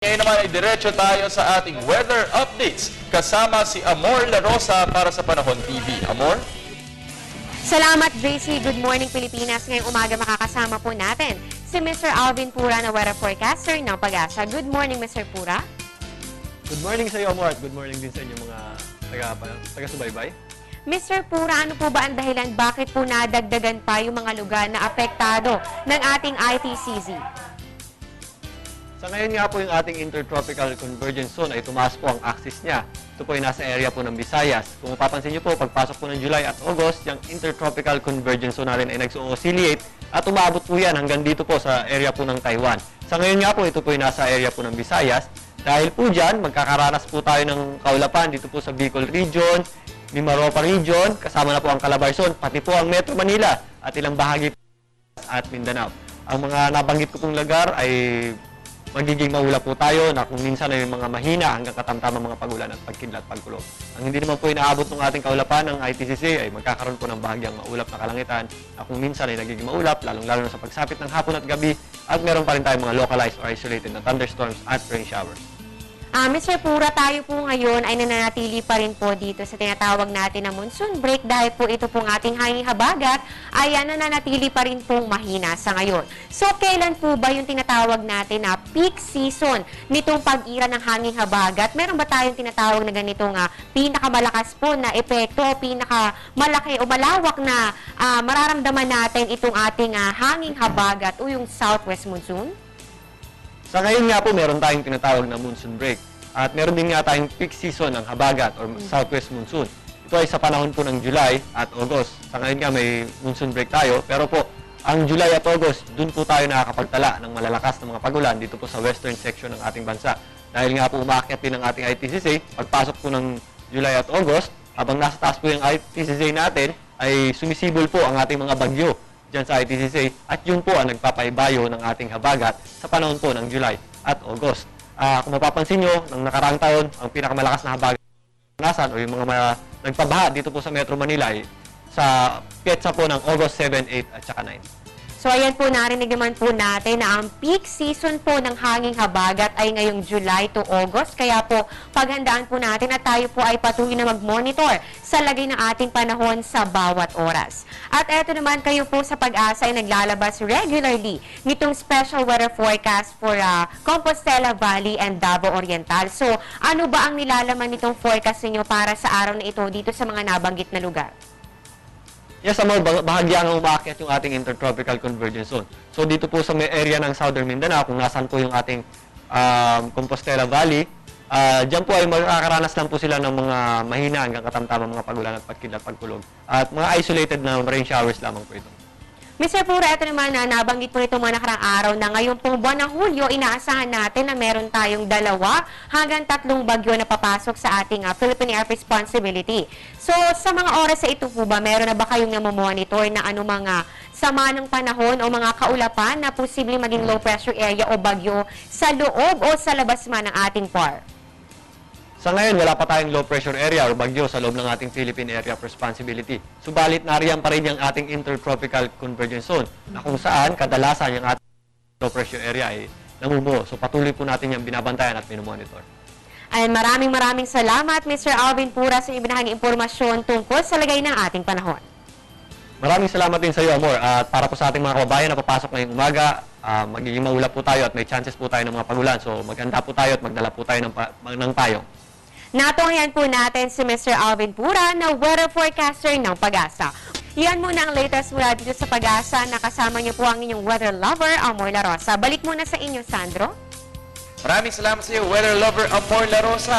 Ngayon naman ay diretso tayo sa ating weather updates kasama si Amor La Rosa para sa Panahon TV. Amor? Salamat, JC. Good morning, Pilipinas. Ngayong umaga makakasama po natin si Mr. Alvin Pura na weather forecaster ng Pag-asa. Good morning, Mr. Pura. Good morning sa iyo, Amor, at good morning din sa inyo mga taga-subaybay. Mr. Pura, ano po ba ang dahilan bakit po nadagdagan pa yung mga lugar na apektado ng ating ITCZ? Sa ngayon nga po yung ating Intertropical Convergence Zone ay tumaas po ang axis niya. Ito po ay nasa area po ng Visayas. Kung mapapansin niyo po, pagpasok po ng July at August, yung Intertropical Convergence Zone natin ay nag-oscillate at umabot po yan hanggang dito po sa area po ng Taiwan. Sa ngayon nga po, ito po ay nasa area po ng Visayas. Dahil po dyan, magkakaranas po tayo ng kaulapan dito po sa Bicol Region, Mimaropa Region, kasama na po ang Calabar Zone, pati po ang Metro Manila at ilang bahagi po at Mindanao. Ang mga nabanggit ko pong lugar ay magiging maulap po tayo na kung minsan ay mga mahina hanggang katamtamang mga pagulan at pagkidlat, pagkulog. Ang hindi naman po inaabot ng ating kaulapan ng ITCZ ay magkakaroon po ng bahagyang maulap na kalangitan na kung minsan ay nagiging maulap, lalong-lalo na sa pagsapit ng hapon at gabi at meron pa rin tayong mga localized or isolated na thunderstorms at rain showers. Mr. Pura, tayo po ngayon ay nananatili pa rin po dito sa tinatawag natin na monsoon break dahil po ito pong ating hanging habagat ay nananatili pa rin pong mahina sa ngayon. So, kailan po ba yung tinatawag natin na peak season nitong pag-ira ng hanging habagat? Meron ba tayong tinatawag na ganitong pinakamalakas po na epekto, pinakamalaki o malawak na mararamdaman natin itong ating hanging habagat o yung southwest monsoon? Sa ngayon nga po, meron tayong tinatawag na monsoon break. At meron din nga tayong peak season ng habagat or southwest monsoon. Ito ay sa panahon po ng July at August. Sa ngayon nga may monsoon break tayo. Pero po, ang July at August, dun po tayo nakakapagtala ng malalakas na mga pagulan dito po sa western section ng ating bansa. Dahil nga po umaakyat din ang ating ITCZ, pagpasok po ng July at August, habang nasa taas po yung ITCZ natin, ay sumisibol po ang ating mga bagyo dyan sa ITCZ at yun po ang nagpapaibayo ng ating habagat sa panahon po ng July at August. Kung mapapansin nyo, ng nakaraang taon, ang pinakamalakas na habagat o yung mga nagpabaha dito po sa Metro Manila ay sa petsa po ng August 7, 8 at saka 9. So, ayan po, narinig naman po natin na ang peak season po ng hanging habagat ay ngayong July to August. Kaya po, paghandaan po natin at tayo po ay patuloy na mag-monitor sa lagay ng ating panahon sa bawat oras. At eto naman, kayo po sa Pag-asa ay naglalabas regularly nitong special weather forecast for Compostela Valley and Davao Oriental. So, ano ba ang nilalaman nitong forecast ninyo para sa araw na ito dito sa mga nabanggit na lugar? Yes, Amor, bahagyang umaakyat yung ating Intertropical Convergence Zone. So dito po sa may area ng Southern Mindanao, kung nasan po yung ating Compostela Valley, dyan po ay makakaranas lang po sila ng mga mahina hanggang katamtamang mga pagulan at pagkidlat, pagkulog. At mga isolated na rain showers lamang po ito. Mr. Pura, ito naman na nabanggit po ito mga nakarang araw na ngayong pong buwan ng Hulyo, inaasahan natin na meron tayong 2 hanggang 3 bagyo na papasok sa ating Philippine Air Responsibility. So, sa mga oras sa ito po ba, meron na ba kayong namomonitor na ano mga sama ng panahon o mga kaulapan na posibleng maging low pressure area o bagyo sa loob o sa labas man ng ating PAR? Sa ngayon, wala pa tayong low pressure area o bagyo sa loob ng ating Philippine Area of Responsibility. Subalit, nariyan pa rin yung ating Intertropical Convergence Zone na kung saan kadalasan yung ating low pressure area ay namumuo. So patuloy po natin yung binabantayan at minumonitor. Ay, maraming salamat, Mr. Alvin Pura, sa ibinahaging impormasyon tungkol sa lagay ng ating panahon. Maraming salamat din sa iyo, Amor. At para po sa ating mga kababayan na papasok ngayong umaga, magiging maulap po tayo at may chances po tayo ng mga pagulan. So maghanda po tayo at magdala po tayo ng payong. Natunghayan po natin si Mr. Alvin Pura na weather forecaster ng Pag-asa. Yan muna ang latest mula dito sa Pag-asa. Nakasama niyo po ang inyong weather lover, Amor La Rosa. Balik muna sa inyo, Sandro. Maraming salamat sa iyo, weather lover Amor La Rosa.